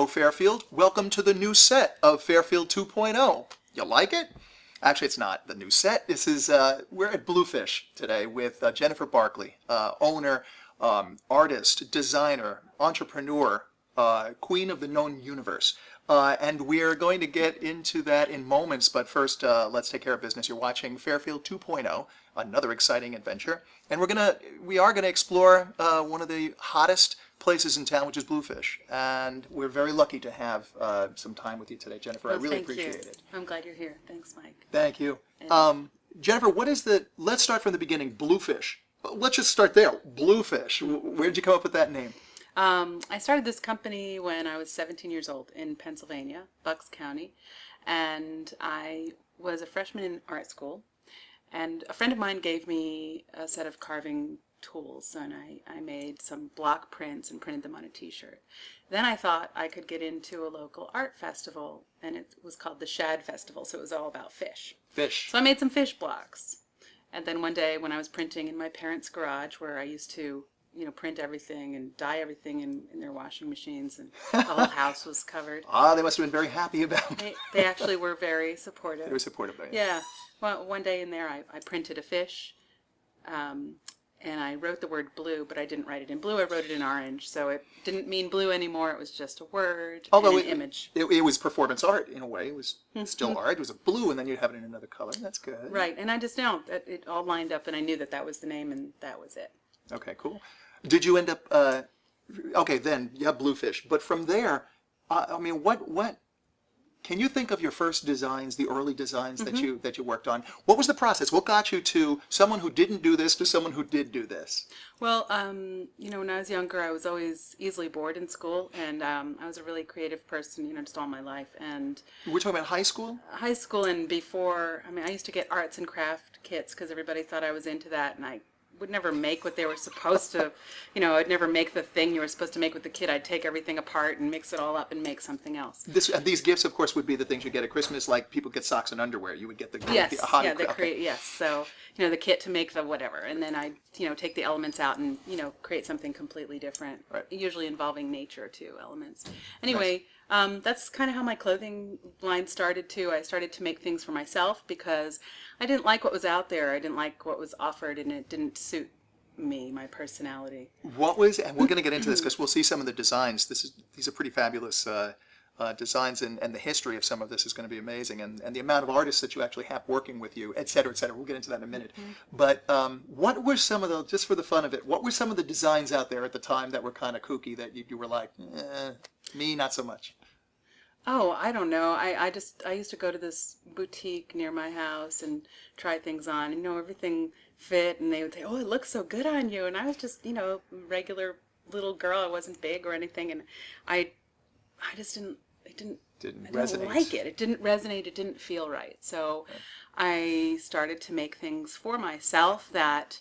Hello, Fairfield. Welcome to the new set of Fairfield 2.0. You like it? Actually, it's not the new set. This is, we're at Bluefish today with Jennifer Barkley, owner, artist, designer, entrepreneur, queen of the known universe. And we're going to get into that in moments, but first, let's take care of business. You're watching Fairfield 2.0, another exciting adventure. And we are gonna explore one of the hottest places in town, which is Bluefish. And we're very lucky to have some time with you today, Jennifer. Well, I really thank appreciate you. it. I'm glad you're here. Thanks, Mike. Thank you. Jennifer, let's start from the beginning, Bluefish. Let's just start there. Bluefish. Where did you come up with that name? I started this company when I was 17 years old in Pennsylvania, Bucks County, and I was a freshman in art school, and a friend of mine gave me a set of carving tools, and I made some block prints and printed them on a t-shirt. Then I thought I could get into a local art festival, and it was called the Shad Festival, so it was all about fish. Fish. So I made some fish blocks. And then one day when I was printing in my parents' garage, where I used to print everything and dye everything in their washing machines, and the whole house was covered. They must have been very happy about it. They actually were very supportive. They were supportive of it. Yeah. Well, one day in there, I printed a fish, and I wrote the word blue, but I didn't write it in blue. I wrote it in orange, so it didn't mean blue anymore. It was just a word and an image. It was performance art in a way. It was still art. It was a blue, and then you'd have it in another color. That's good. Right, and I just know that it all lined up, and I knew that that was the name, and that was it. Okay, cool. Did you end up, okay, then, yeah, Bluefish. But from there, I mean, what, can you think of your first designs, the early designs that you worked on? What was the process? What got you to someone who didn't do this to someone who did do this? Well, when I was younger, I was always easily bored in school, and I was a really creative person, just all my life. And We're talking about high school? High school and before, I used to get arts and craft kits because everybody thought I was into that, and I would never make what they were supposed to, I'd never make the thing you were supposed to make with the kid. I'd take everything apart and mix it all up and make something else. These gifts, of course, would be the things you get at Christmas, like people get socks and underwear. You would get the yes. So the kit to make the whatever, and then I take the elements out and create something completely different. Right. Usually involving nature too, elements. Anyway. Nice. That's kind of how my clothing line started too. I started to make things for myself because I didn't like what was out there. I didn't like what was offered, and it didn't suit me, my personality. And we're going to get into this because we'll see some of the designs. These are pretty fabulous designs, and the history of some of this is going to be amazing, and the amount of artists that you actually have working with you, et cetera, et cetera. We'll get into that in a minute. But what were some of the, just for the fun of it, what were some of the designs out there at the time that were kind of kooky that you were like, me, not so much? Oh, I don't know. I used to go to this boutique near my house and try things on, and everything fit, and they would say, "Oh, it looks so good on you," and I was just regular little girl. I wasn't big or anything, and I just didn't like it. It didn't resonate. It didn't feel right. So I started to make things for myself that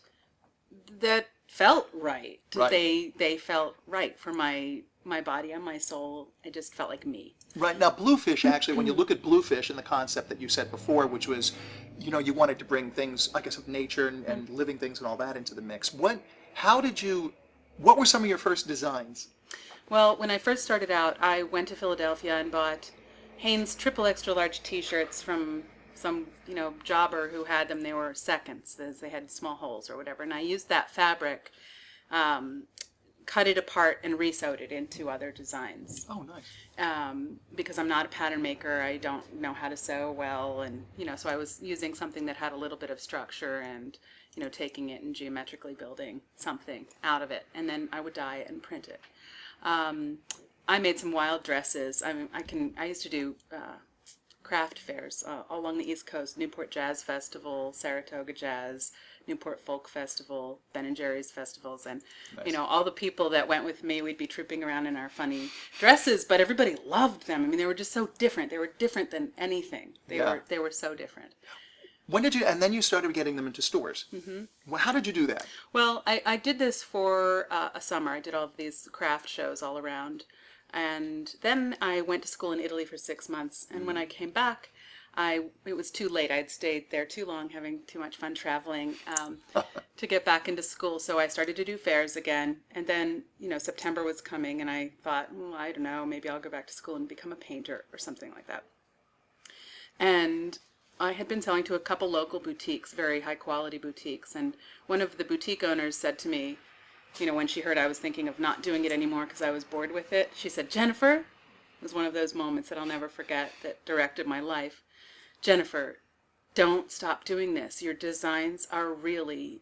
felt right. They felt right for my body and my soul. It just felt like me. Right. Now, Bluefish, actually, when you look at Bluefish and the concept that you said before, which was, you wanted to bring things, I guess, of nature and living things and all that into the mix. What were some of your first designs? Well, when I first started out, I went to Philadelphia and bought Hanes triple extra large t-shirts from some, jobber who had them. They were seconds. They had small holes or whatever. And I used that fabric, cut it apart and re-sewed it into other designs. Oh, nice. Because I'm not a pattern maker, I don't know how to sew well, and so I was using something that had a little bit of structure and taking it and geometrically building something out of it, and then I would dye it and print it. I made some wild dresses. I used to do craft fairs all along the East Coast: Newport Jazz Festival, Saratoga Jazz, Newport Folk Festival, Ben & Jerry's festivals, and nice. All the people that went with me, we'd be trooping around in our funny dresses, but everybody loved them. They were just so different. They were different than anything. They were so different. When did you, and then you started getting them into stores. Well, how did you do that? Well, I did this for a summer. I did all of these craft shows all around. And then I went to school in Italy for 6 months. And when I came back, it was too late. I'd stayed there too long, having too much fun traveling, to get back into school. So I started to do fairs again. And then, September was coming, and I thought, I don't know, maybe I'll go back to school and become a painter or something like that. And I had been selling to a couple local boutiques, very high quality boutiques. And one of the boutique owners said to me, when she heard I was thinking of not doing it anymore because I was bored with it, she said, Jennifer, it was one of those moments that I'll never forget that directed my life. Jennifer, don't stop doing this. Your designs are really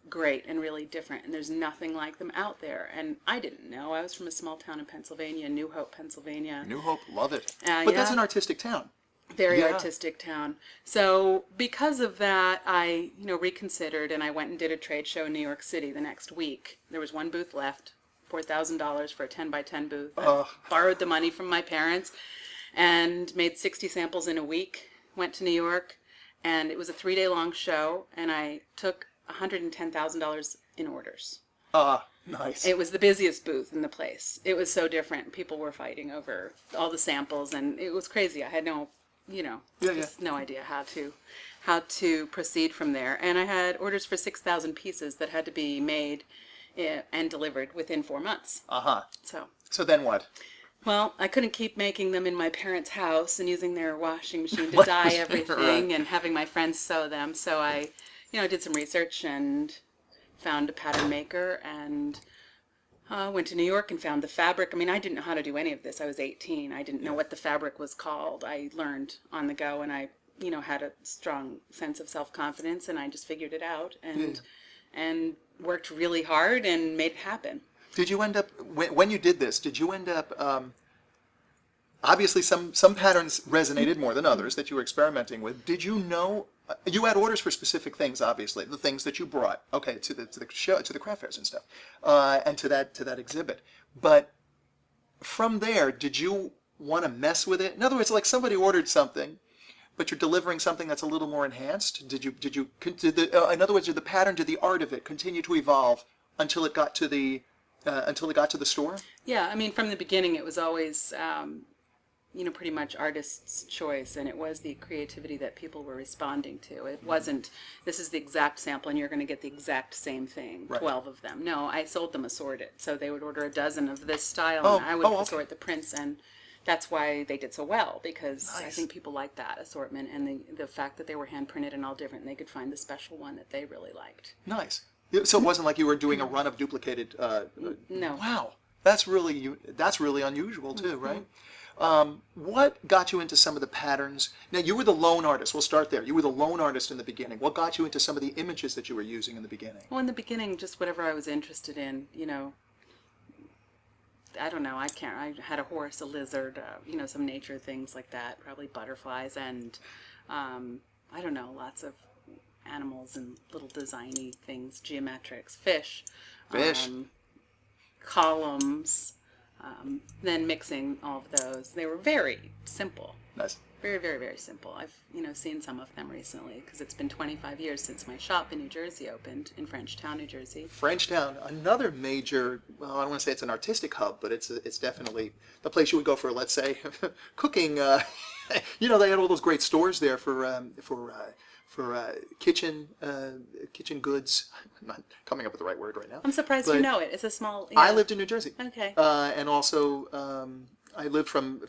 great and really different, and there's nothing like them out there. And I didn't know. I was from a small town in Pennsylvania, New Hope, Pennsylvania. New Hope, love it. But that's an artistic town. Very artistic town. So because of that, I, reconsidered, and I went and did a trade show in New York City the next week. There was one booth left, $4,000 for a 10 by 10 booth. I borrowed the money from my parents and made 60 samples in a week. Went to New York, and it was a 3-day long show, and I took $110,000 in orders. Nice. It was the busiest booth in the place. It was so different. People were fighting over all the samples, and it was crazy. I had no, just no idea how to proceed from there. And I had orders for 6,000 pieces that had to be made and delivered within 4 months. So then what? Well, I couldn't keep making them in my parents' house and using their washing machine to dye everything and having my friends sew them. So I, did some research and found a pattern maker and went to New York and found the fabric. I mean, I didn't know how to do any of this. I was 18. I didn't know what the fabric was called. I learned on the go, and I, had a strong sense of self-confidence, and I just figured it out and worked really hard and made it happen. Did you end up, when you did this, did you end up, obviously some patterns resonated more than others that you were experimenting with. Did you know, you had orders for specific things, obviously, the things that you brought, to the show, to the craft fairs and stuff, and to that exhibit. But from there, did you want to mess with it? In other words, like somebody ordered something, but you're delivering something that's a little more enhanced. In other words, did the art of it continue to evolve until it got to the store? Yeah, I mean, from the beginning, it was always, pretty much artist's choice, and it was the creativity that people were responding to. It wasn't, this is the exact sample, and you're going to get the exact same thing, right. 12 of them. No, I sold them assorted, so they would order a dozen of this style, and I would assort the prints, and that's why they did so well, because nice. I think people liked that assortment, and the fact that they were hand-printed and all different, and they could find the special one that they really liked. Nice. So it wasn't like you were doing a run of duplicated. No. Wow, that's really unusual too, right? What got you into some of the patterns? Now you were the lone artist. We'll start there. You were the lone artist in the beginning. What got you into some of the images that you were using in the beginning? Well, in the beginning, just whatever I was interested in. I don't know. I had a horse, a lizard, some nature things like that. Probably butterflies and I don't know, lots of animals and little designy things, geometrics, fish, columns, then mixing all of those. They were very simple. Nice. Very, very, very simple. I've, seen some of them recently because it's been 25 years since my shop in New Jersey opened, in Frenchtown, New Jersey. Frenchtown, another major, well, I don't want to say it's an artistic hub, but it's definitely the place you would go for, let's say, cooking. They had all those great stores there for kitchen goods. I'm not coming up with the right word right now. I'm surprised you know it. It's a small. I lived in New Jersey. Okay. And also, I lived from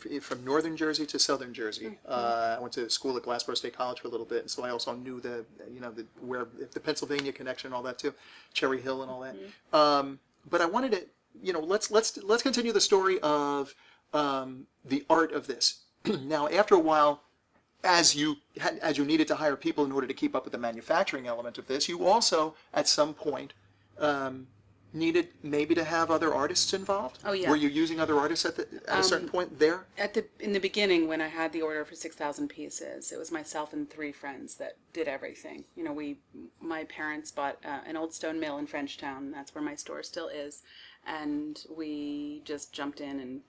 northern Jersey to southern Jersey. I went to school at Glassboro State College for a little bit, and so I also knew the Pennsylvania connection, and all that too, Cherry Hill and all that. But I wanted to, let's continue the story of the art of this. Now, after a while, as you needed to hire people in order to keep up with the manufacturing element of this, you also, at some point, needed maybe to have other artists involved? Oh, yeah. Were you using other artists at a certain point there? In the beginning, when I had the order for 6,000 pieces, it was myself and 3 friends that did everything. My parents bought an old stone mill in Frenchtown. That's where my store still is. And we just jumped in and,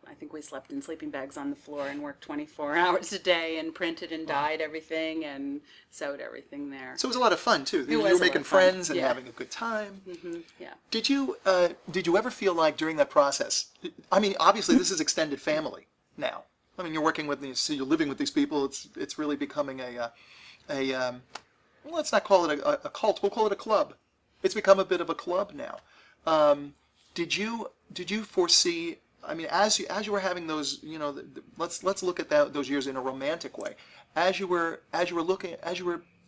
I think we slept in sleeping bags on the floor and worked 24 hours a day and printed and dyed everything and sewed everything there. So it was a lot of fun, too. You were making friends and having a good time. Mm-hmm. Yeah. Did you ever feel like during that process, I mean, obviously this is extended family now. I mean, you're working with these, so you're living with these people. It's really becoming well, let's not call it a cult. We'll call it a club. It's become a bit of a club now. Did you foresee? I mean, as you were having those, let's look at those years in a romantic way. As you were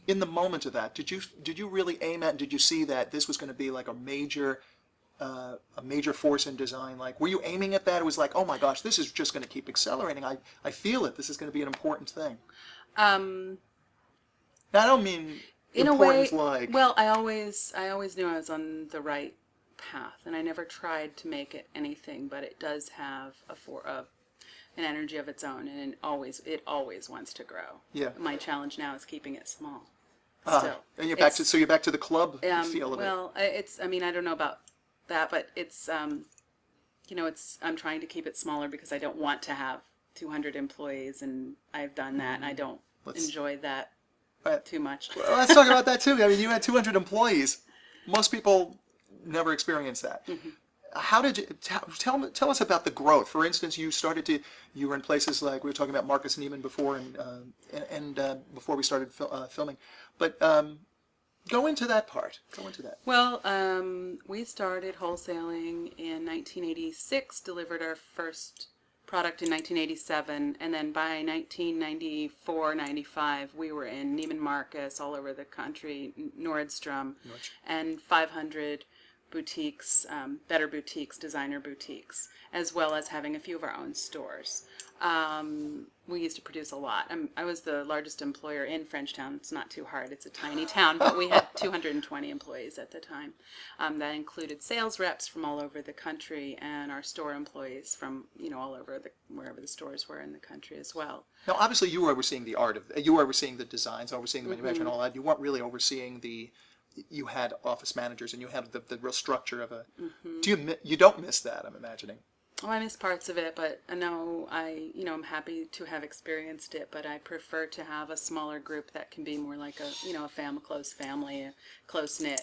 in the moment of that, did you really aim at? Did you see that this was going to be like a major force in design? Like, were you aiming at that? It was like, oh my gosh, this is just going to keep accelerating. I feel it. This is going to be an important thing. Now, I don't mean In a way, importance like. well, I always knew I was on the right path, and I never tried to make it anything, but it does have an energy of its own, and it always wants to grow. Yeah. My challenge now is keeping it small. And you're back to the club feel of it. Well, I mean, I don't know about that, but it's I'm trying to keep it smaller because I don't want to have 200 employees, and I've done that, and I don't enjoy that too much. Well, let's talk about that too. I mean, you had 200 employees. Most people never experience that. Mm-hmm. How did you tell us about the growth? For instance, you were in places like we were talking about Marcus Neiman before, and before we started filming. But go into that part. Go into that. Well, we started wholesaling in 1986. Delivered our first product in 1987, and then by 1994, 95, we were in Neiman Marcus all over the country, Nordstrom, and 500 boutiques, better boutiques, designer boutiques, as well as having a few of our own stores. We used to produce a lot. I was the largest employer in Frenchtown. It's not too hard. It's a tiny town, but we had 220 employees at the time. That included sales reps from all over the country and our store employees from all over wherever the stores were in the country as well. Now, obviously, you were overseeing you were overseeing the designs, overseeing the manufacturing, and all that. You weren't really overseeing you had office managers and you had the real structure of a. You don't miss that? I'm imagining. Well, I miss parts of it, but no, I'm happy to have experienced it, but I prefer to have a smaller group that can be more like a close family, a close-knit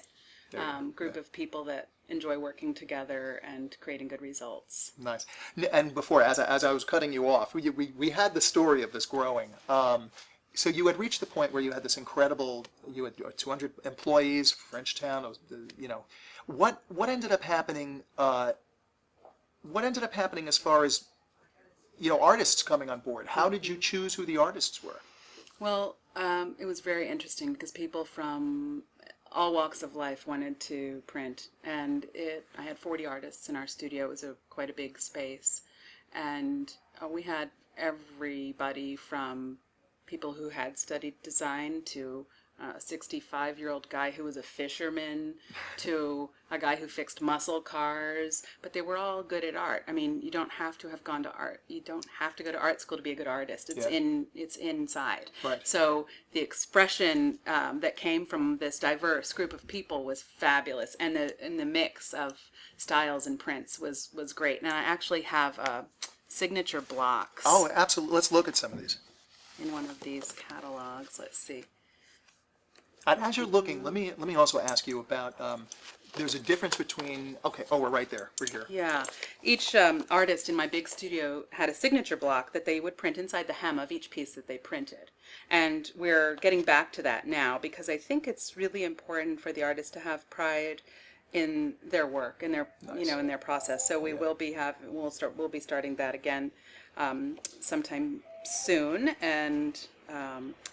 group of people that enjoy working together and creating good results. Nice. And before, as I was cutting you off, we had the story of this growing. So you had reached the point where you had this incredible, you had 200 employees, Frenchtown, what ended up happening, as far as, artists coming on board? How did you choose who the artists were? Well, it was very interesting because people from all walks of life wanted to print, and I had 40 artists in our studio. It was quite a big space, and we had everybody from people who had studied design to a 65-year-old guy who was a fisherman to a guy who fixed muscle cars, but they were all good at art. I mean, you don't have to have gone to art. You don't have to go to art school to be a good artist. It's inside. Right. So the expression that came from this diverse group of people was fabulous, and the mix of styles and prints was great. And I actually have signature blocks. Oh, absolutely. Let's look at some of these. In one of these catalogs. Let's see. And as you're looking, let me also ask you about. There's a difference between. Okay. Oh, we're right there. We're here. Yeah. Each artist in my big studio had a signature block that they would print inside the hem of each piece that they printed, and we're getting back to that now because I think it's really important for the artist to have pride in their work and their in their process. So we'll be starting that again sometime soon, and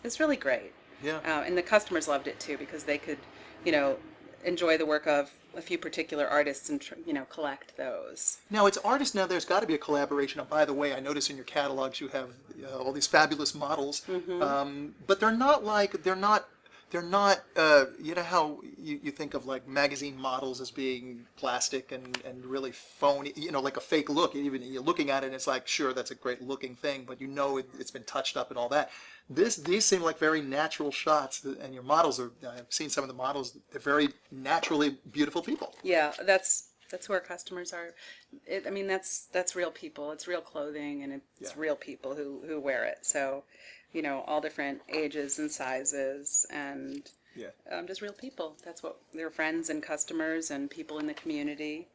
it's really great. Yeah. And the customers loved it too because they could, enjoy the work of a few particular artists and collect those. Now it's artists. Now there's got to be a collaboration. And by the way, I notice in your catalogs you have all these fabulous models, but they're not. You know how you think of like magazine models as being plastic and really phony, like a fake look. Even you're looking at it and it's like, sure, that's a great looking thing, but it's been touched up and all that. These seem like very natural shots, and your models I've seen some of the models, they're very naturally beautiful people. Yeah, that's who our customers are. That's real people. It's real clothing, and it's real people who wear it. So, all different ages and sizes, and just real people. That's what they're, friends and customers and people in the community,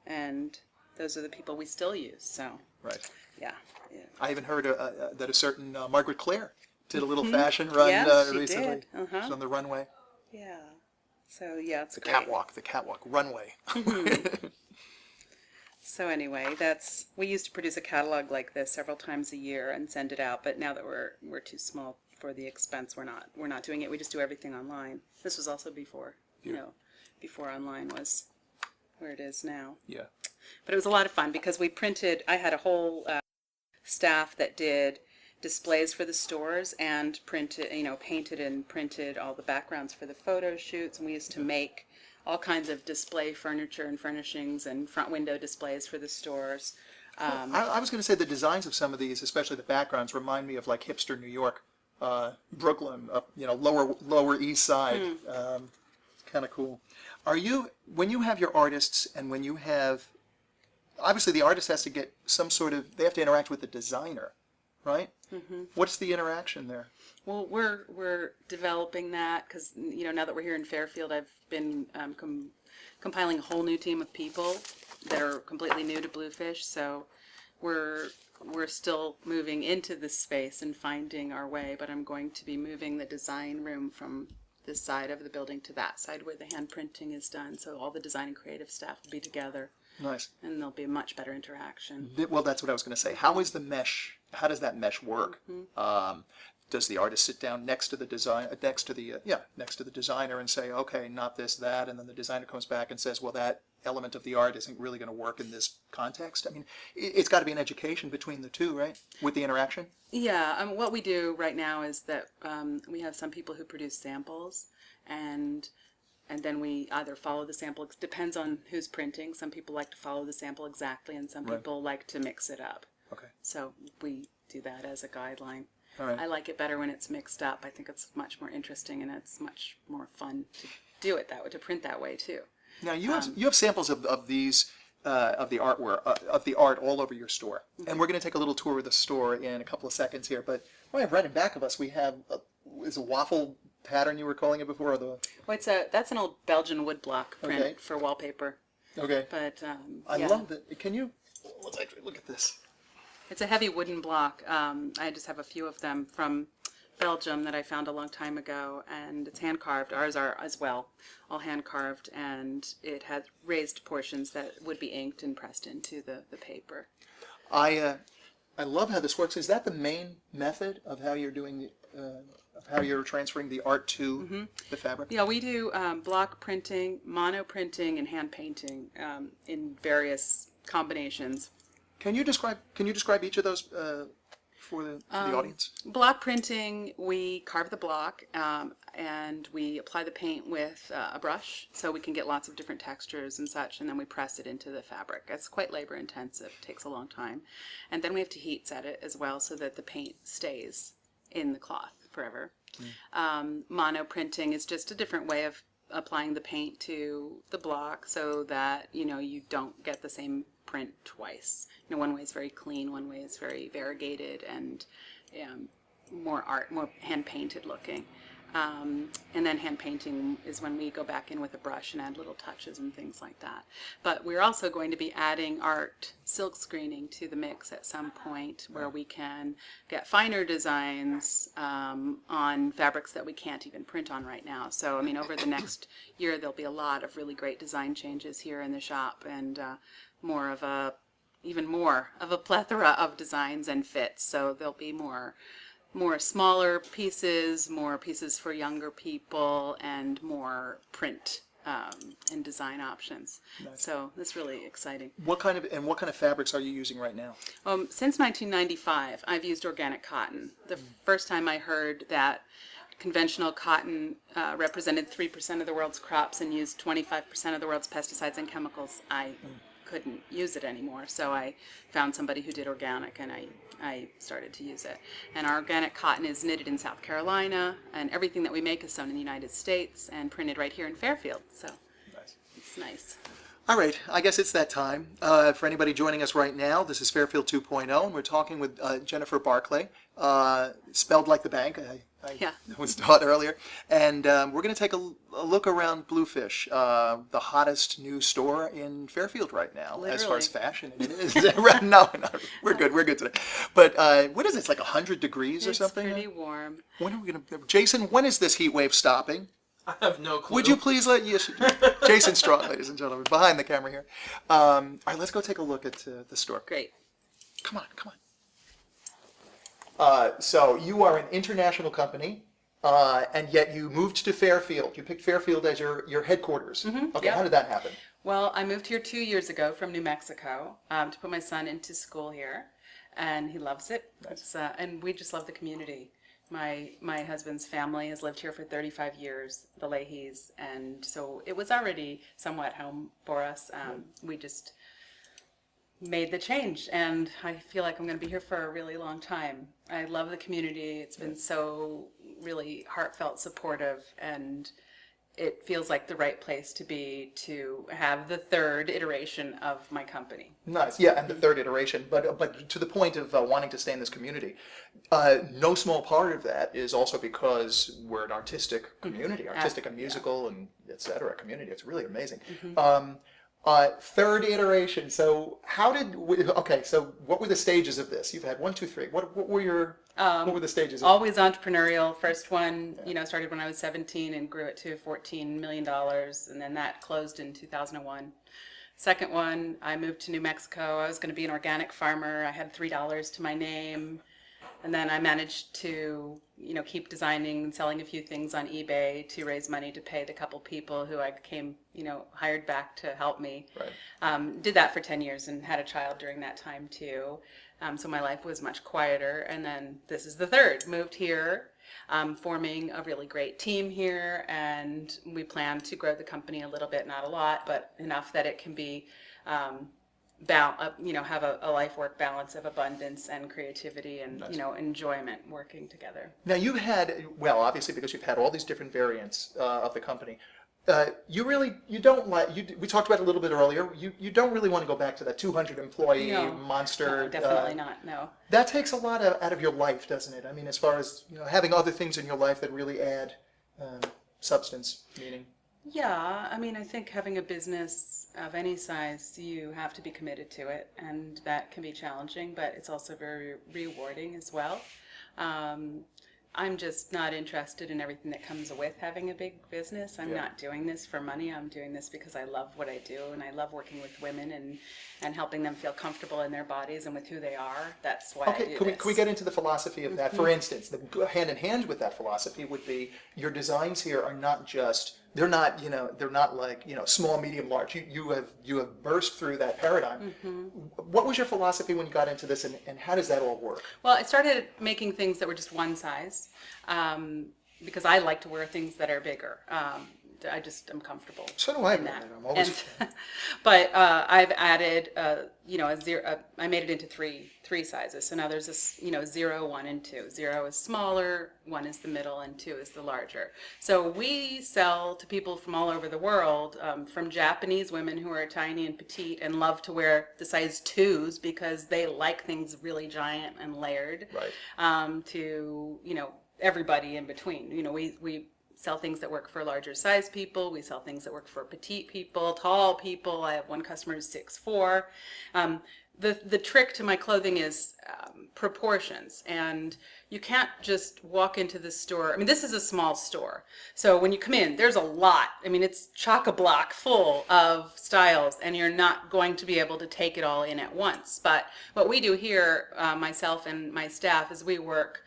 and those are the people we still use. So Right. Yeah. Yeah. I even heard that a certain Margaret Claire did a little fashion run Yes, she recently. did. Uh-huh. She's on the runway. Yeah. So yeah, it's The great. catwalk, runway. So anyway, we used to produce a catalog like this several times a year and send it out, but now that we're too small for the expense, we're not doing it. We just do everything online. This was also before, before online was where it is now. Yeah. But it was a lot of fun because I had a whole staff that did displays for the stores and painted and printed all the backgrounds for the photo shoots, and we used to make all kinds of display furniture and furnishings and front window displays for the stores. I was going to say the designs of some of these, especially the backgrounds, remind me of like hipster New York, Brooklyn, lower East Side. It's kind of cool. When you have your artists and when you have, obviously the artist has to get they have to interact with the designer, right? Mm-hmm. What's the interaction there? Well, we're developing that because now that we're here in Fairfield, I've been compiling a whole new team of people that are completely new to Bluefish. So we're still moving into this space and finding our way. But I'm going to be moving the design room from this side of the building to that side where the hand printing is done. So all the design and creative staff will be together. Nice. And there'll be a much better interaction. Well, that's what I was going to say. How does that mesh work? Mm-hmm. Does the artist sit down next to the designer and say, okay, not this, that, and then the designer comes back and says, well, that element of the art isn't really going to work in this context? I mean, it's got to be an education between the two, right? With the interaction? Yeah, what we do right now is that we have some people who produce samples, and then we either follow the sample. It depends on who's printing. Some people like to follow the sample exactly, and some people like to mix it up. Okay. So we do that as a guideline. All right. I like it better when it's mixed up. I think it's much more interesting, and it's much more fun to do it that way, to print that way too. Now you have samples of these of the artwork of the art all over your store, and we're going to take a little tour of the store in a couple of seconds here. But right in back of us we have is a waffle pattern you were calling it before, or the? Well, that's an old Belgian woodblock print for wallpaper. Okay. But I love it. Let's actually look at this. It's a heavy wooden block. I just have a few of them from Belgium that I found a long time ago, and it's hand carved. Ours are as well, all hand carved, and it has raised portions that would be inked and pressed into the paper. I love how this works. Is that the main method of how you're doing of how you're transferring the art to the fabric? Yeah, we do block printing, mono printing, and hand painting in various combinations. Can you describe each of those for the audience? Block printing, we carve the block and we apply the paint with a brush so we can get lots of different textures and such, and then we press it into the fabric. It's quite labor intensive, takes a long time. And then we have to heat set it as well so that the paint stays in the cloth forever. Mono printing is just a different way of applying the paint to the block so that you don't get the same print twice. One way is very clean, one way is very variegated and more hand painted looking. And then hand painting is when we go back in with a brush and add little touches and things like that. But we're also going to be adding art silk screening to the mix at some point where we can get finer designs on fabrics that we can't even print on right now. So, over the next year there'll be a lot of really great design changes here in the shop, and even more of a plethora of designs and fits. So there'll be more smaller pieces, more pieces for younger people, and more print and design options. Nice. So that's really exciting. What kind of fabrics are you using right now? Since 1995, I've used organic cotton. The first time I heard that conventional cotton represented 3% of the world's crops and used 25% of the world's pesticides and chemicals, I couldn't use it anymore. So I found somebody who did organic, and I started to use it. And our organic cotton is knitted in South Carolina, and everything that we make is sewn in the United States and printed right here in Fairfield. So it's nice. All right, I guess it's that time. For anybody joining us right now, this is Fairfield 2.0, and we're talking with Jennifer Barclay, spelled like the bank, I Yeah. was taught earlier. And we're going to take a look around Bluefish, the hottest new store in Fairfield right now, as far as Literally. fashion. It is. No, we're good today. But what is it, it's like 100 degrees or It's something? pretty warm. When are we going to, Jason, when is this heat wave stopping? I have no clue. Would you please let Jason Strong, ladies and gentlemen, behind the camera here. All right, let's go take a look at the store. Great. Come on. So you are an international company, and yet you moved to Fairfield. You picked Fairfield as your headquarters. Okay, yep. how did that happen? Well, I moved here 2 years ago from New Mexico to put my son into school here, and he loves it. It's, and we just love the community. My husband's family has lived here for 35 years, the Leahys, and so it was already somewhat home for us. We just made the change, and I feel like I'm going to be here for a really long time. I love the community. It's been so really heartfelt, supportive, and it feels like the right place to be to have the third iteration of my company. Nice, yeah, and the third iteration. But to the point of wanting to stay in this community, no small part of that is also because we're an artistic community, artistic and musical and et cetera community. It's really amazing. Third iteration. So so what were the stages of this? You've had 1, 2, 3. What were the stages? Always entrepreneurial. First one, started when I was 17 and grew it to $14 million, and then that closed in 2001. Second one, I moved to New Mexico. I was going to be an organic farmer. I had $3 to my name, and then I managed to, keep designing and selling a few things on eBay to raise money to pay the couple people who I came, hired back to help me. Right. Did that for 10 years and had a child during that time too. So my life was much quieter. And then this is the third. Moved here, forming a really great team here, and we plan to grow the company a little bit, not a lot, but enough that it can be have a life-work balance of abundance and creativity and, Nice. Enjoyment working together. Now you've had, well, obviously because you've had all these different variants of the company. We talked about it a little bit earlier. You don't really want to go back to that 200 employee monster. No, definitely not. No. That takes a lot out of your life, doesn't it? I mean, as far as having other things in your life that really add substance, meaning. Yeah, I mean, I think having a business of any size, you have to be committed to it, and that can be challenging, but it's also very rewarding as well. I'm just not interested in everything that comes with having a big business. I'm not doing this for money. I'm doing this because I love what I do, and I love working with women and helping them feel comfortable in their bodies and with who they are. That's why I do Can this. we get into the philosophy of that? For instance, hand in hand with that philosophy would be your designs here are not just, they're not like, small, medium, large. You have burst through that paradigm. What was your philosophy when you got into this, and how does that all work? Well, I started making things that were just one size because I like to wear things that are bigger. I'm comfortable. So do I. in that. I'm always. But I've added, a zero. I made it into three sizes. So now there's this, 0, 1, and 2. 0 is smaller, 1 is the middle, and 2 is the larger. So we sell to people from all over the world, from Japanese women who are tiny and petite and love to wear the size 2s because they like things really giant and layered. Right. To everybody in between. We sell things that work for larger size people. We sell things that work for petite people, tall people. I have one customer who's 6'4". The trick to my clothing is proportions, and you can't just walk into the store. I mean, this is a small store, so when you come in, there's a lot. I mean, it's chock-a-block full of styles, and you're not going to be able to take it all in at once. But what we do here, myself and my staff, is we work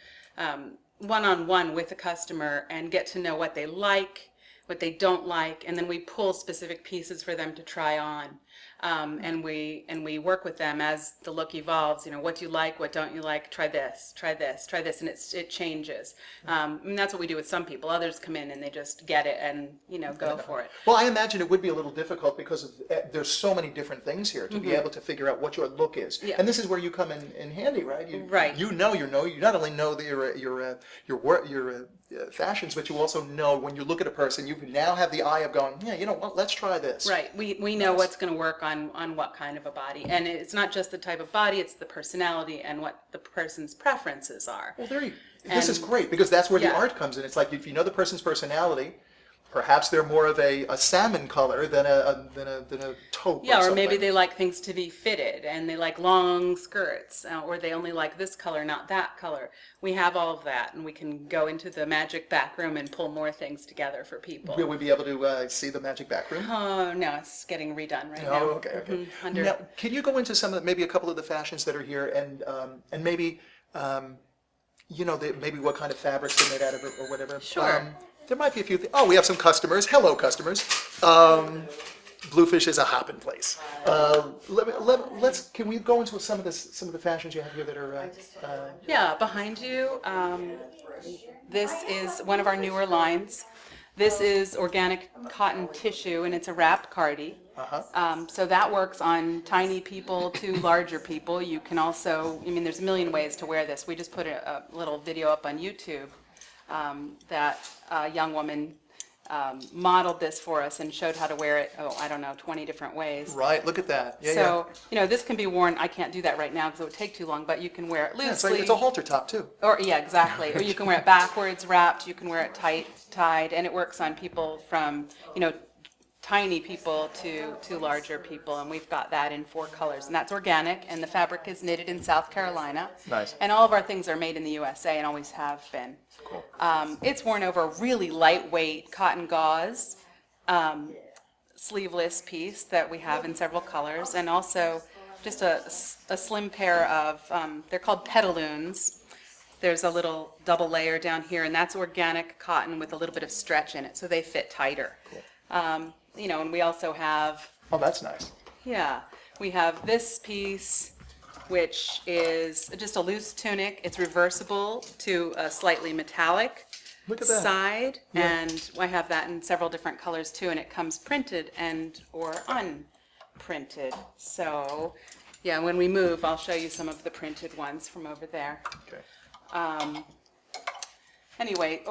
one-on-one with the customer and get to know what they like, what they don't like, and then we pull specific pieces for them to try on. and we work with them as the look evolves. What do you like? What don't you like? Try this, try this, try this, and it changes. And that's what we do with some people. Others come in and they just get it and go for it. Well, I imagine it would be a little difficult because there's so many different things here to be able to figure out what your look is. Yeah. And this is where you come in handy, right? Right. You not only know your fashions, but you also know when you look at a person, you now have the eye of going, yeah, you know what, let's try this. Right. We know what's going to work on what kind of a body. And it's not just the type of body, it's the personality and what the person's preferences are. Well, this is great because that's where the Yeah. art comes in. It's like if you know the person's personality, perhaps they're more of a salmon color than a taupe. Yeah, or something. maybe they like things to be fitted and they like long skirts, or they only like this color, not that color. We have all of that, and we can go into the magic back room and pull more things together for people. Will we be able to see the magic back room? Oh, no, it's getting redone right now. Oh, okay. Now, can you go into maybe a couple of the fashions that are here, and maybe, maybe what kind of fabrics they're made out of or whatever? Sure. There might be a few things. Oh, we have some customers. Hello, customers. Bluefish is a hopping place. Can we go into some of the fashions you have here that are? Yeah, behind you, this is one of our newer lines. This is organic cotton tissue, and it's a wrapped cardi. So that works on tiny people to larger people. You can also, there's a million ways to wear this. We just put a little video up on YouTube that a young woman modeled this for us and showed how to wear it, 20 different ways. Right, look at that. Yeah, So, this can be worn, I can't do that right now because it would take too long, but you can wear it loosely. It's a halter top, too. Or, yeah, exactly. Or you can wear it backwards, wrapped, you can wear it tied, and it works on people from, tiny people to larger people, and we've got that in 4 colors, and that's organic, and the fabric is knitted in South Carolina. Nice. And all of our things are made in the USA and always have been. Cool. It's worn over really lightweight cotton gauze, sleeveless piece that we have in several colors, and also just a slim pair of, they're called petaloons. There's a little double layer down here, and that's organic cotton with a little bit of stretch in it, so they fit tighter. Cool. And we also have, Oh, that's nice. yeah, we have this piece, which is just a loose tunic. It's reversible to a slightly metallic Look at that. side, and I have that in several different colors too, and it comes printed and or unprinted. So, yeah, when we move, I'll show you some of the printed ones from over there. Okay. Anyway,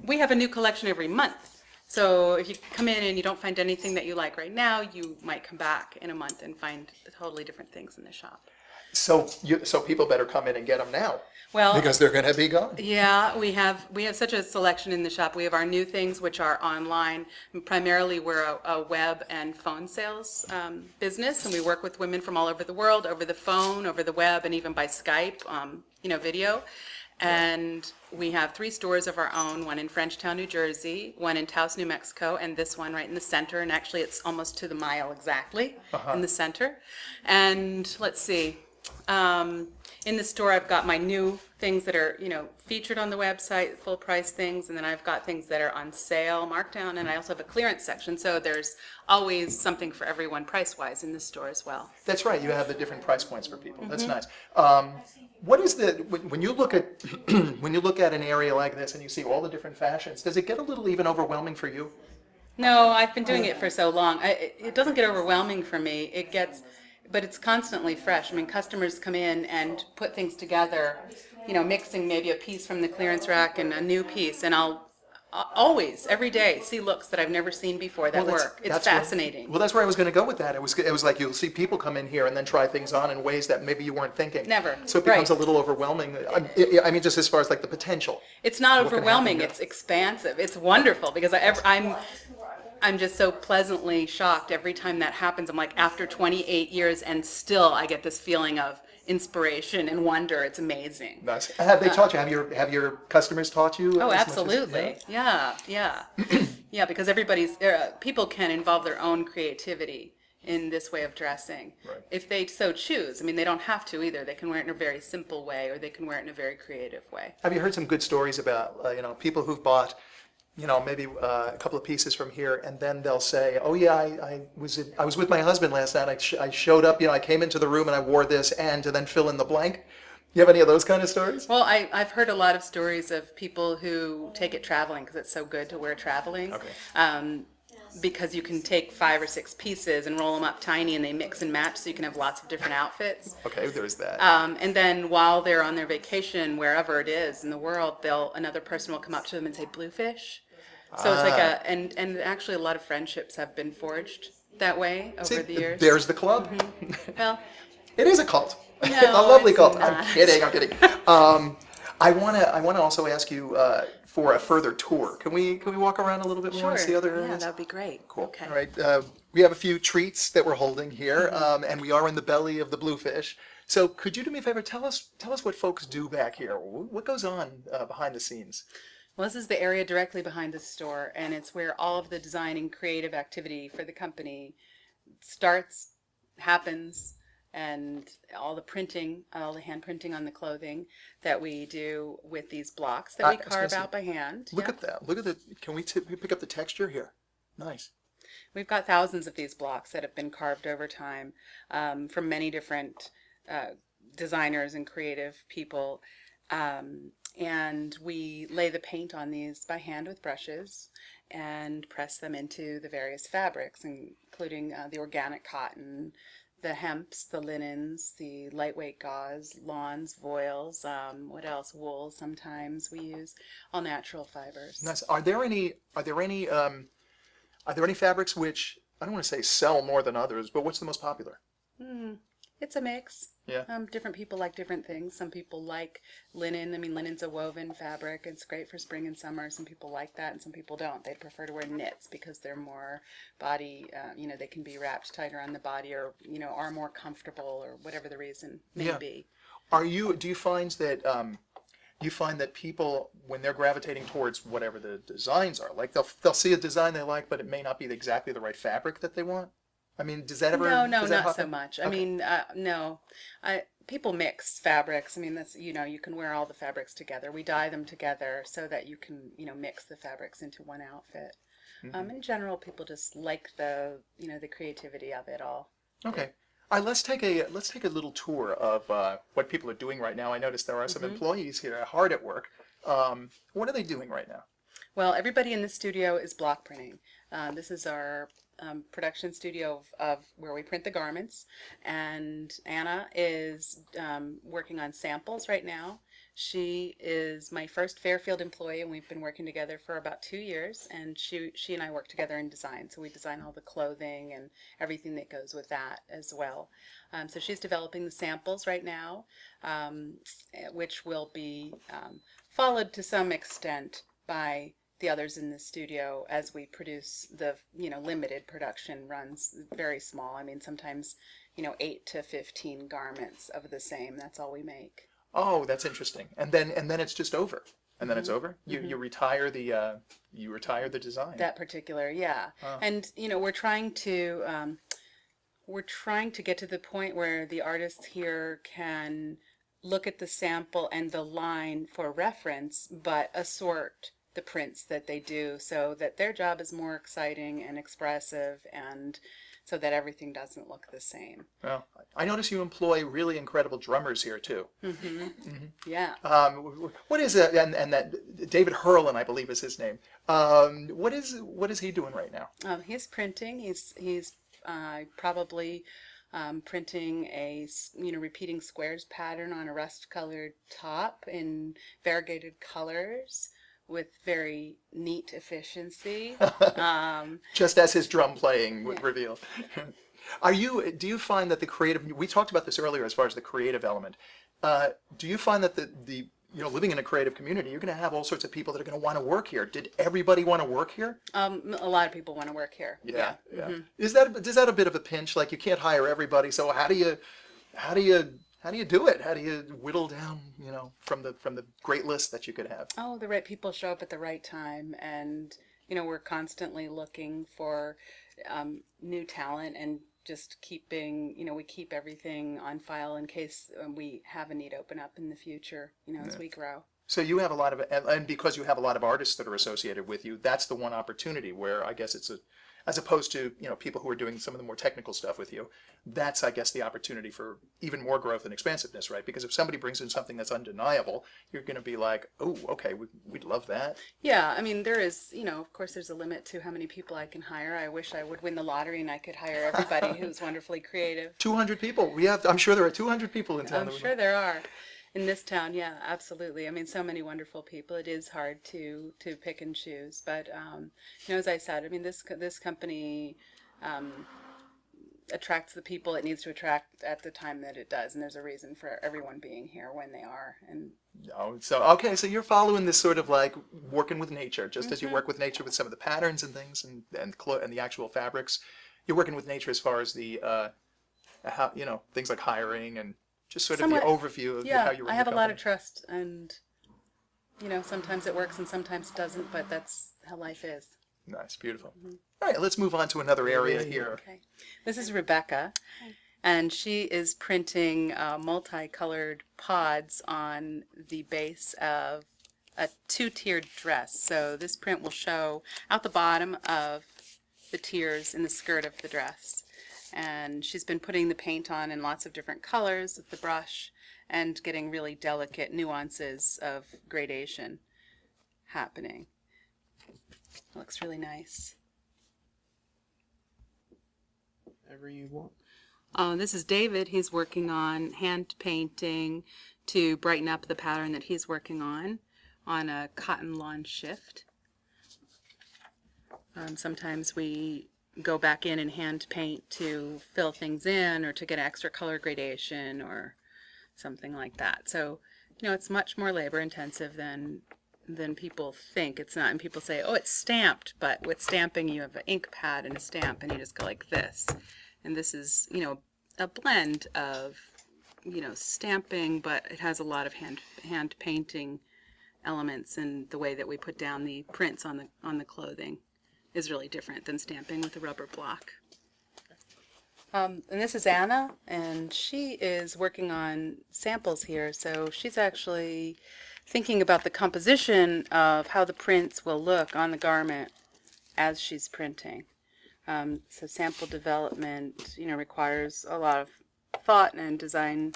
we have a new collection every month. So if you come in and you don't find anything that you like right now, you might come back in a month and find totally different things in the shop. So people better come in and get them now. Well, Because they're going to be gone. yeah, we have such a selection in the shop. We have our new things, which are online. Primarily, we're a web and phone sales business, and we work with women from all over the world, over the phone, over the web, and even by Skype, video. And we have 3 stores of our own, one in Frenchtown, New Jersey, one in Taos, New Mexico, and this one right in the center. And actually, it's almost to the mile exactly in the center. And let's see. In the store, I've got my new things that are, featured on the website, full price things, and then I've got things that are on sale, markdown, and I also have a clearance section. So there's always something for everyone price-wise in the store as well. That's right. You have the different price points for people. That's nice. What is when you look at an area like this and you see all the different fashions? Does it get a little even overwhelming for you? No, I've been doing it for so long. It doesn't get overwhelming for me. But it's constantly fresh. Customers come in and put things together, mixing maybe a piece from the clearance rack and a new piece, and I'll always, every day, see looks that I've never seen before that work. It's fascinating. That's where I was going to go with that. It was like you'll see people come in here and then try things on in ways that maybe you weren't thinking. Never. So it becomes a little overwhelming. Just as far as like the potential. It's not What can overwhelming. happen, It's expansive. It's wonderful because I'm just so pleasantly shocked every time that happens. I'm like, after 28 years, and still I get this feeling of inspiration and wonder. It's amazing. Nice. Have they taught you? Have your customers taught you? Oh, as much as- absolutely. Yeah. Yeah, because people can involve their own creativity in this way of dressing. Right. If they so choose. They don't have to either. They can wear it in a very simple way, or they can wear it in a very creative way. Have you heard some good stories about people who've bought maybe a couple of pieces from here, and then they'll say, "Oh yeah, I was with my husband last night. I showed up. I came into the room and I wore this, and to then fill in the blank." You have any of those kind of stories? Well, I've heard a lot of stories of people who take it traveling because it's so good to wear traveling. Okay. Because you can take 5 or 6 pieces and roll them up tiny and they mix and match so you can have lots of different outfits. Okay, there's that. And then while they're on their vacation, wherever it is in the world, another person will come up to them and say bluefish. So it's like and actually a lot of friendships have been forged that way over See, the years. there's the club. Well, It is a cult. no, A lovely it's cult. not. I'm kidding. I wanna also ask you for a further tour. Can we walk around a little bit more and see other Yeah, areas? that'd be great. Cool. Okay. All right. We have a few treats that we're holding here, and we are in the belly of the bluefish. So could you do me a favor? Tell us what folks do back here. What goes on behind the scenes? Well, this is the area directly behind the store, and it's where all of the design and creative activity for the company starts, happens, and all the printing, all the hand printing on the clothing that we do with these blocks that we I was carve gonna out by hand. Look Yeah. at that. Look at the. Can we pick up the texture here? Nice. We've got thousands of these blocks that have been carved over time from many different designers and creative people. And we lay the paint on these by hand with brushes and press them into the various fabrics, including the organic cotton, the hemps, the linens, the lightweight gauze, lawns, voiles, what else? Wool sometimes we use, all natural fibers. Nice. Are there any fabrics which I don't want to say sell more than others, but what's the most popular? It's a mix. Yeah. Different people like different things. Some people like linen. I mean, linen's a woven fabric. It's great for spring and summer. Some people like that, and some people don't. They prefer to wear knits because they're more body, they can be wrapped tighter on the body or, are more comfortable or whatever the reason may be. Do you find that people, when they're gravitating towards whatever the designs are, like they'll see a design they like, but it may not be exactly the right fabric that they want? I mean, does that ever? No, does that not so happen? much. I Okay. mean, no. People mix fabrics. I mean, that's, you can wear all the fabrics together. We dye them together so that you can, mix the fabrics into one outfit. In general, people just like the creativity of it all. Okay. All right, let's take a little tour of what people are doing right now. I noticed there are some employees here hard at work. What are they doing right now? Well, everybody in the studio is block printing. This is our production studio of where we print the garments, and Anna is working on samples right now. She is my first Fairfield employee, and we've been working together for about 2 years, and she and I work together in design, so we design all the clothing and everything that goes with that as well. So she's developing the samples right now, which will be followed to some extent by the others in the studio as we produce the limited production runs, very small. I mean, sometimes 8 to 15 garments of the same. That's all we make. Oh, that's interesting. And then it's just over. And then it's over. You retire the design. That particular, yeah. Oh. And we're trying to get to the point where the artists here can look at the sample and the line for reference, but assort the prints that they do so that their job is more exciting and expressive, and so that everything doesn't look the same. Well, I notice you employ really incredible drummers here too. Yeah. What is it? And that David Hurlin, I believe, is his name. What is he doing right now? He's printing. He's probably printing a repeating squares pattern on a rust-colored top in variegated colors with very neat efficiency. Just as his drum playing would reveal. Do you find that the creative, we talked about this earlier as far as the creative element, do you find that the living in a creative community, you're going to have all sorts of people that are going to want to work here? Did everybody want to work here? A lot of people want to work here. Yeah. Is that a bit of a pinch? Like, you can't hire everybody, so how do you do it? How do you whittle down, from the great list that you could have? Oh, the right people show up at the right time, and we're constantly looking for new talent and just keeping, we keep everything on file in case we have a need open up in the future, as we grow. So you have a lot of, and because you have a lot of artists that are associated with you, that's the one opportunity where I guess it's a, as opposed to, people who are doing some of the more technical stuff with you, that's, I guess, the opportunity for even more growth and expansiveness, right? Because if somebody brings in something that's undeniable, you're going to be like, oh, okay, we'd love that. Yeah, I mean, there is, of course, there's a limit to how many people I can hire. I wish I would win the lottery and I could hire everybody who's wonderfully creative. 200 people. I'm sure there are 200 people in town. I'm sure there are. In this town, yeah, absolutely. I mean, so many wonderful people. It is hard to pick and choose, but as I said, I mean, this company attracts the people it needs to attract at the time that it does, and there's a reason for everyone being here when they are. And Oh, so okay, so you're following this sort of like working with nature, just as you work with nature with some of the patterns and things and the actual fabrics. You're working with nature as far as the how things like hiring and just sort of somewhat, the overview of yeah, how you run I have a your lot of company. trust, and sometimes it works and sometimes it doesn't, but that's how life is. Nice, beautiful. All right, let's move on to another area here. Okay, this is Rebecca, and she is printing multicolored pods on the base of a two-tiered dress. So this print will show out the bottom of the tiers in the skirt of the dress. And she's been putting the paint on in lots of different colors with the brush and getting really delicate nuances of gradation happening. It looks really nice. Whatever you want. This is David. He's working on hand painting to brighten up the pattern that he's working on a cotton lawn shift. Sometimes we go back in and hand paint to fill things in or to get extra color gradation or something like that. So, it's much more labor intensive than people think. It's not, and people say, oh, it's stamped, but with stamping you have an ink pad and a stamp and you just go like this. And this is, a blend of, stamping, but it has a lot of hand painting elements, and the way that we put down the prints on the clothing is really different than stamping with a rubber block. And this is Anna, and she is working on samples here. So she's actually thinking about the composition of how the prints will look on the garment as she's printing. So sample development, requires a lot of thought and design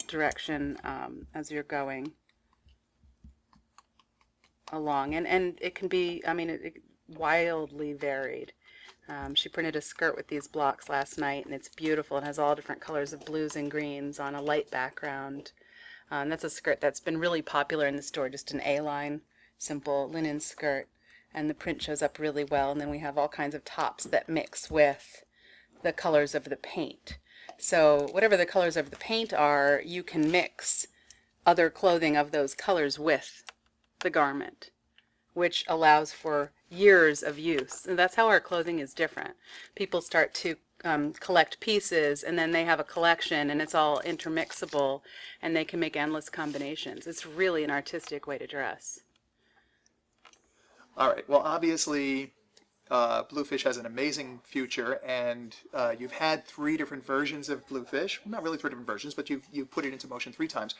direction as you're going along, and it can be, it wildly varied. She printed a skirt with these blocks last night, and it's beautiful. It has all different colors of blues and greens on a light background. And that's a skirt that's been really popular in the store, just an A-line, simple linen skirt. And the print shows up really well. And then we have all kinds of tops that mix with the colors of the paint. So whatever the colors of the paint are, you can mix other clothing of those colors with the garment, which allows for years of use. And that's how our clothing is different. People start to collect pieces, and then they have a collection, and it's all intermixable, and they can make endless combinations. It's really an artistic way to dress. All right, well, obviously, Bluefish has an amazing future, and you've had 3 different versions of Bluefish. Well, not really 3 different versions, but you've put it into motion 3 times.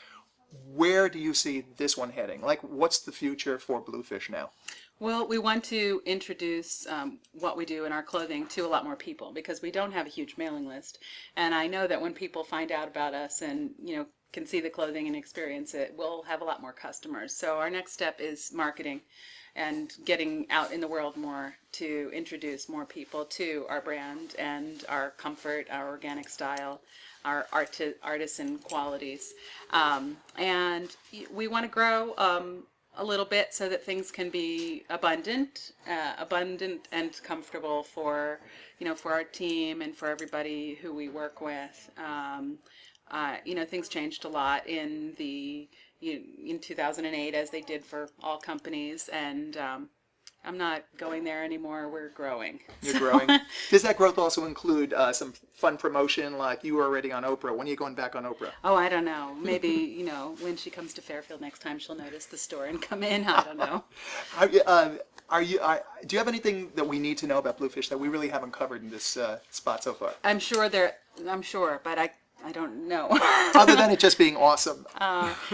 Where do you see this one heading? Like, what's the future for Bluefish now? Well, we want to introduce what we do in our clothing to a lot more people, because we don't have a huge mailing list. And I know that when people find out about us and, can see the clothing and experience it, we'll have a lot more customers. So our next step is marketing and getting out in the world more to introduce more people to our brand and our comfort, our organic style, our artisan qualities. And we want to grow a little bit so that things can be abundant and comfortable for, for our team and for everybody who we work with. Things changed a lot in 2008, as they did for all companies, and I'm not going there anymore. We're growing. You're growing. Does that growth also include some fun promotion, like you were already on Oprah? When are you going back on Oprah? Oh, I don't know. Maybe, when she comes to Fairfield next time, she'll notice the store and come in. I don't know. Do you have anything that we need to know about Bluefish that we really haven't covered in this spot so far? I'm sure, but I don't know. Other than it just being awesome.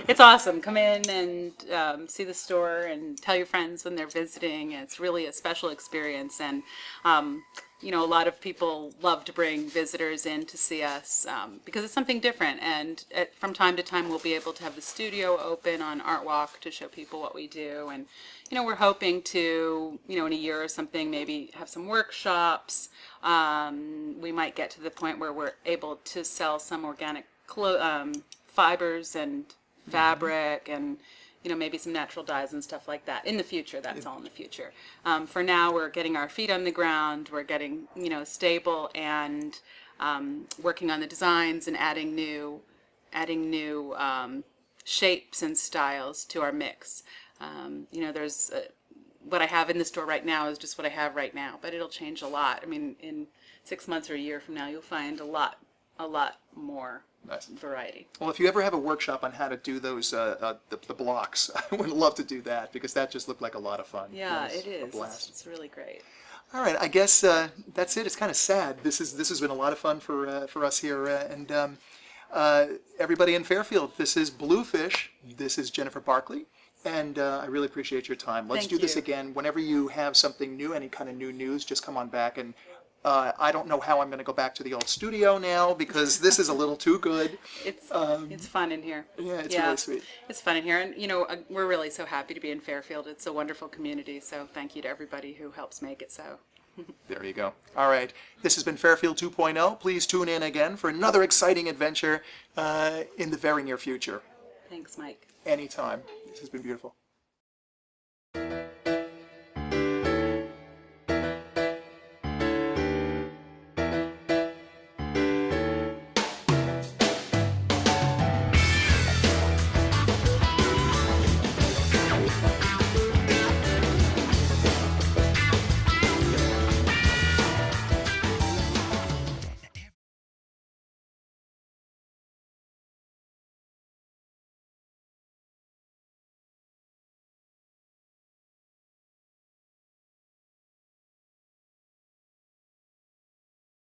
It's awesome. Come in and see the store and tell your friends when they're visiting. It's really a special experience. And, a lot of people love to bring visitors in to see us because it's something different. And from time to time, we'll be able to have the studio open on Art Walk to show people what we do. And, we're hoping to, in a year or something, maybe have some workshops. We might get to the point where we're able to sell some organic fibers and fabric and maybe some natural dyes and stuff like that in the future. That's all in the future. For now, we're getting our feet on the ground. We're getting stable and working on the designs and adding new shapes and styles to our mix. There's what I have in the store right now is just what I have right now, but it'll change a lot. I mean, in 6 months or a year from now, you'll find a lot more Nice. variety. Well, if you ever have a workshop on how to do those the blocks, I would love to do that because that just looked like a lot of fun. Yeah, Nice. it is. A blast. It's really great. All right, I guess that's it. It's kind of sad. This has been a lot of fun for us here, and everybody in Fairfield. This is Bluefish. This is Jennifer Barkley, and I really appreciate your time. Let's Thank do this you. again. Whenever you have something new, any kind of new news, just come on back. And I don't know how I'm going to go back to the old studio now because this is a little too good. It's fun in here. Yeah, it's really sweet. It's fun in here, and we're really so happy to be in Fairfield. It's a wonderful community. So thank you to everybody who helps make it so. There you go. All right. This has been Fairfield 2.0. Please tune in again for another exciting adventure in the very near future. Thanks, Mike. Anytime. This has been beautiful.